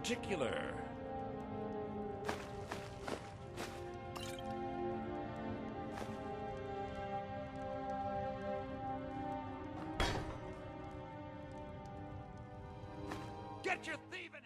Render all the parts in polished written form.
particular. Get your thieving hand!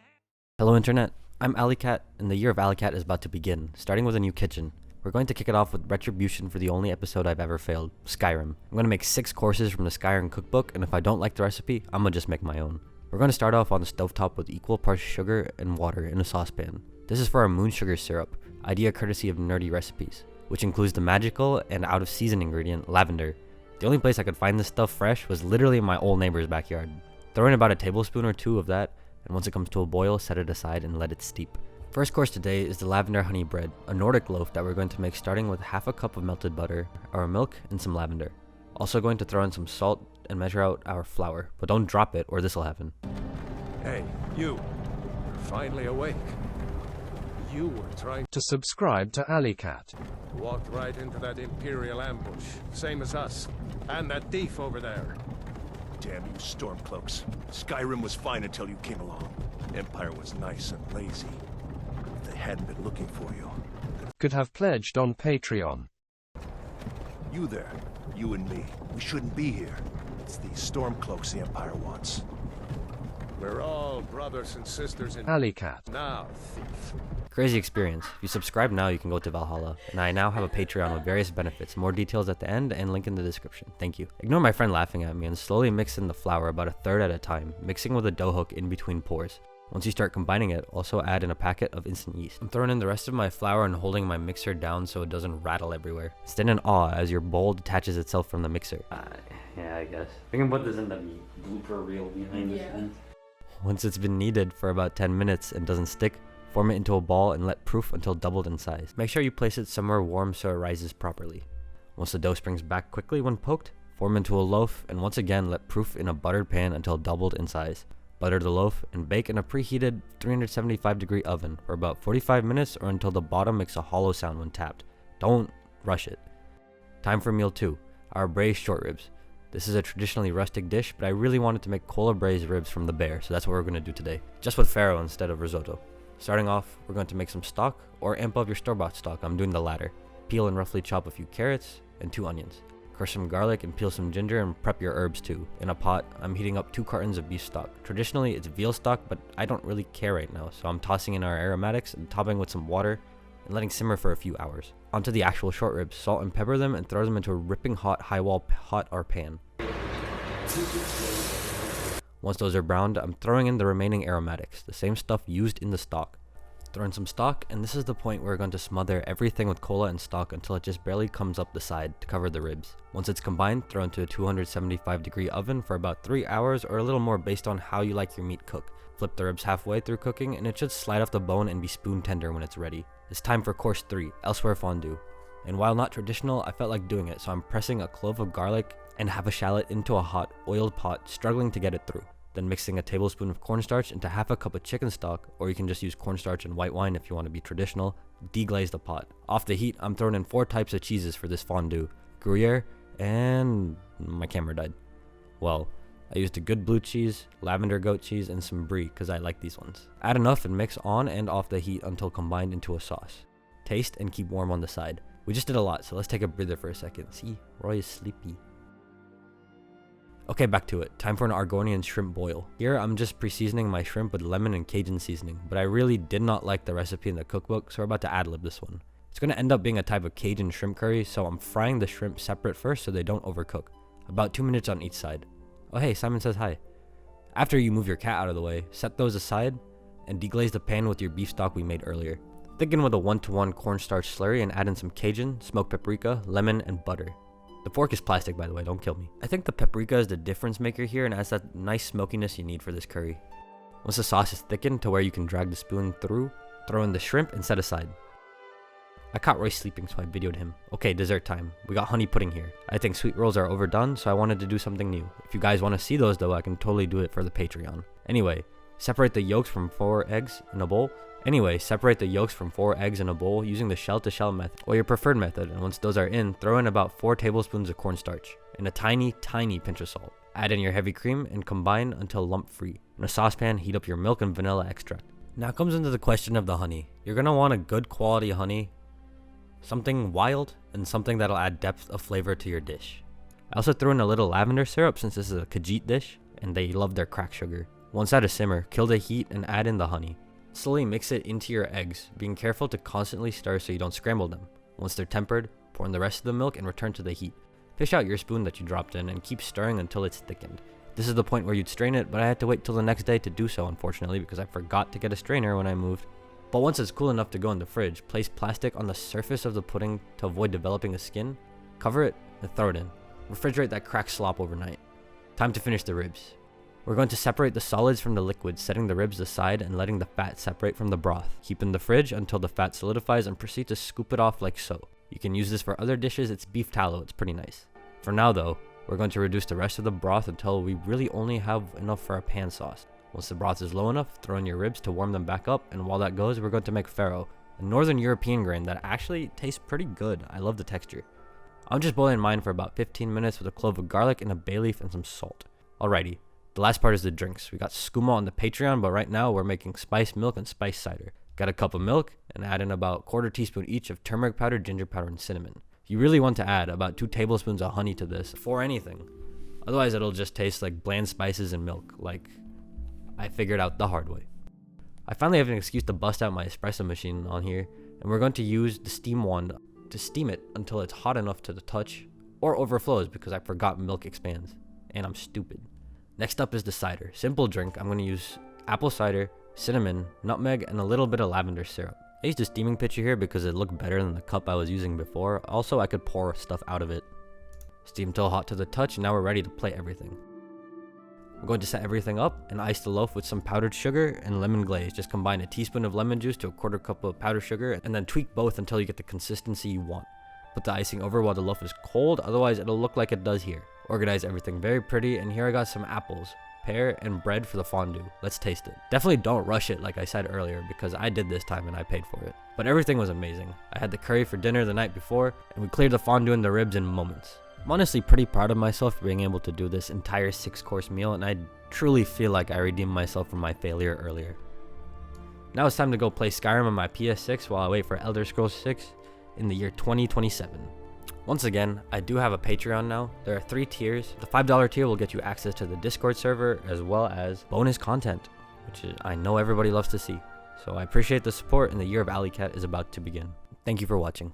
Hello Internet, I'm Alleycat, and the year of Alleycat is about to begin, starting with a new kitchen. We're going to kick it off with retribution for the only episode I've ever failed, Skyrim. I'm going to make 6 courses from the Skyrim cookbook, and if I don't like the recipe, I'm going to just make my own. We're going to start off on the stovetop with equal parts sugar and water in a saucepan. This is for our moon sugar syrup, idea courtesy of Nerdy Recipes, which includes the magical and out of season ingredient, lavender. The only place I could find this stuff fresh was literally in my old neighbor's backyard. Throw in about a tablespoon or 2 of that, and once it comes to a boil, set it aside and let it steep. First course today is the lavender honey bread, a Nordic loaf that we're going to make starting with half a cup of melted butter, our milk, and some lavender. Also going to throw in some salt and measure out our flour, but don't drop it or this will happen. Hey, you're finally awake. You were trying to subscribe to Alleycat. walked right into that Imperial ambush, same as us, and that thief over there. Damn you Stormcloaks. Skyrim was fine until you came along. Empire was nice and lazy. If they hadn't been looking for you. Could have pledged on Patreon. You there, you and me, we shouldn't be here. It's these Stormcloaks the Empire wants. We're all brothers and sisters in Alleycat. now, thief. Crazy experience. If you subscribe now, you can go to Valhalla, and I now have a Patreon with various benefits, more details at the end, and link in the description. Thank you. Ignore my friend laughing at me and slowly mix in the flour about 1/3 at a time, mixing with a dough hook in between pours. Once you start combining it, also add in a packet of instant yeast. I'm throwing in the rest of my flour and holding my mixer down so it doesn't rattle everywhere. Stand in awe as your bowl detaches itself from the mixer. Yeah, I guess. We can put this in the blooper reel behind the scenes. Once it's been kneaded for about 10 minutes and doesn't stick, form it into a ball and let proof until doubled in size. Make sure you place it somewhere warm so it rises properly. Once the dough springs back quickly when poked, form into a loaf and once again let proof in a buttered pan until doubled in size. Butter the loaf and bake in a preheated 375-degree oven for about 45 minutes or until the bottom makes a hollow sound when tapped. Don't rush it. Time for meal 2, our braised short ribs. This is a traditionally rustic dish, but I really wanted to make cola braised ribs from the bear, so that's what we're going to do today. Just with farro instead of risotto. Starting off, we're going to make some stock, or amp up your store-bought stock. I'm doing the latter. Peel and roughly chop a few carrots and 2 onions. Crush some garlic and peel some ginger and prep your herbs too. In a pot, I'm heating up 2 cartons of beef stock. Traditionally, it's veal stock, but I don't really care right now, so I'm tossing in our aromatics and topping with some water and letting simmer for a few hours. Onto the actual short ribs, salt and pepper them and throw them into a ripping hot high-wall pot or pan. Once those are browned, I'm throwing in the remaining aromatics, the same stuff used in the stock. Throw in some stock, and this is the point where we're going to smother everything with cola and stock until it just barely comes up the side to cover the ribs. Once it's combined, throw into a 275-degree oven for about 3 hours or a little more based on how you like your meat cooked. Flip the ribs halfway through cooking, and it should slide off the bone and be spoon tender when it's ready. It's time for course 3, elsewhere fondue. And while not traditional, I felt like doing it, so I'm pressing a clove of garlic and half a shallot into a hot, oiled pot, struggling to get it through. Then mixing a tablespoon of cornstarch into half a cup of chicken stock, or you can just use cornstarch and white wine if you want to be traditional. Deglaze the pot. Off the heat, I'm throwing in 4 types of cheeses for this fondue. Gruyere, and my camera died. Well, I used a good Bluecheese, Lavender goat cheese, and some Brie because I like these ones. Add enough and mix on and off the heat until combined into a sauce. Taste and keep warm on the side. We just did a lot, so let's take a breather for a second. See, Roy is sleepy. Okay, back to it. Time for an Argonian shrimp boil. Here, I'm just pre-seasoning my shrimp with lemon and Cajun seasoning, but I really did not like the recipe in the cookbook, so we're about to ad-lib this one. It's going to end up being a type of Cajun shrimp curry, so I'm frying the shrimp separate first so they don't overcook. About 2 minutes on each side. Oh hey, Simon says hi. After you move your cat out of the way, set those aside and deglaze the pan with your beef stock we made earlier. Thicken with a 1-to-1 cornstarch slurry and add in some Cajun, smoked paprika, lemon, and butter. The fork is plastic, by the way, don't kill me. I think the paprika is the difference maker here and adds that nice smokiness you need for this curry. Once the sauce is thickened to where you can drag the spoon through, throw in the shrimp and set aside. I caught Roy sleeping, so I videoed him. Okay, dessert time. We got honey pudding here. I think sweet rolls are overdone, so I wanted to do something new. If you guys want to see those though, I can totally do it for the Patreon. Anyway, separate the yolks from 4 eggs in a bowl. Using the shell-to-shell method or your preferred method, and once those are in, throw in about 4 tablespoons of cornstarch and a tiny pinch of salt. Add in your heavy cream and combine until lump-free. In a saucepan, heat up your milk and vanilla extract. Now comes into the question of the honey. You're gonna want a good quality honey, something wild, and something that'll add depth of flavor to your dish. I also threw in a little lavender syrup since this is a Cajun dish, and they love their cracked sugar. Once at a simmer, kill the heat and add in the honey. Slowly mix it into your eggs, being careful to constantly stir so you don't scramble them. Once they're tempered, pour in the rest of the milk and return to the heat. Fish out your spoon that you dropped in and keep stirring until it's thickened. This is the point where you'd strain it, but I had to wait till the next day to do so, unfortunately, because I forgot to get a strainer when I moved. But once it's cool enough to go in the fridge, place plastic on the surface of the pudding to avoid developing a skin, cover it, and throw it in. Refrigerate that cracked slop overnight. Time to finish the ribs. We're going to separate the solids from the liquids, setting the ribs aside and letting the fat separate from the broth. Keep in the fridge until the fat solidifies and proceed to scoop it off like so. You can use this for other dishes, it's beef tallow, it's pretty nice. For now though, we're going to reduce the rest of the broth until we really only have enough for a pan sauce. Once the broth is low enough, throw in your ribs to warm them back up, and while that goes, we're going to make Farro, a northern European grain that actually tastes pretty good. I love the texture. I'm just boiling mine for about 15 minutes with a clove of garlic and a bay leaf and some salt. Alrighty, the last part is the drinks. We got skooma on the Patreon, but right now we're making spiced milk and spiced cider. Got a cup of milk and add in about 1/4 teaspoon each of turmeric powder, ginger powder, and cinnamon. You really want to add about 2 tablespoons of honey to this for anything. Otherwise it'll just taste like bland spices and milk, like I figured out the hard way. I finally have an excuse to bust out my espresso machine on here, and we're going to use the steam wand to steam it until it's hot enough to the touch or overflows because I forgot milk expands and I'm stupid. Next up is the cider. Simple drink. I'm going to use apple cider, cinnamon, nutmeg, and a little bit of lavender syrup. I used a steaming pitcher here because it looked better than the cup I was using before. Also, I could pour stuff out of it. Steam till hot to the touch, and now we're ready to plate everything. I'm going to set everything up and ice the loaf with some powdered sugar and lemon glaze. Just combine a teaspoon of lemon juice to a 1/4 cup of powdered sugar and then tweak both until you get the consistency you want. Put the icing over while the loaf is cold, otherwise it'll look like it does here. Organize everything very pretty, and here I got some apples, pear, and bread for the fondue. Let's taste it. Definitely don't rush it like I said earlier because I did this time and I paid for it. But everything was amazing. I had the curry for dinner the night before and we cleared the fondue and the ribs in moments. I'm honestly pretty proud of myself for being able to do this entire 6-course meal, and I truly feel like I redeemed myself from my failure earlier. Now it's time to go play Skyrim on my PS6 while I wait for Elder Scrolls 6 in the year 2027. Once again, I do have a Patreon now. There are 3 tiers. The $5 tier will get you access to the Discord server as well as bonus content, which I know everybody loves to see. So I appreciate the support, and the year of Alleycat is about to begin. Thank you for watching.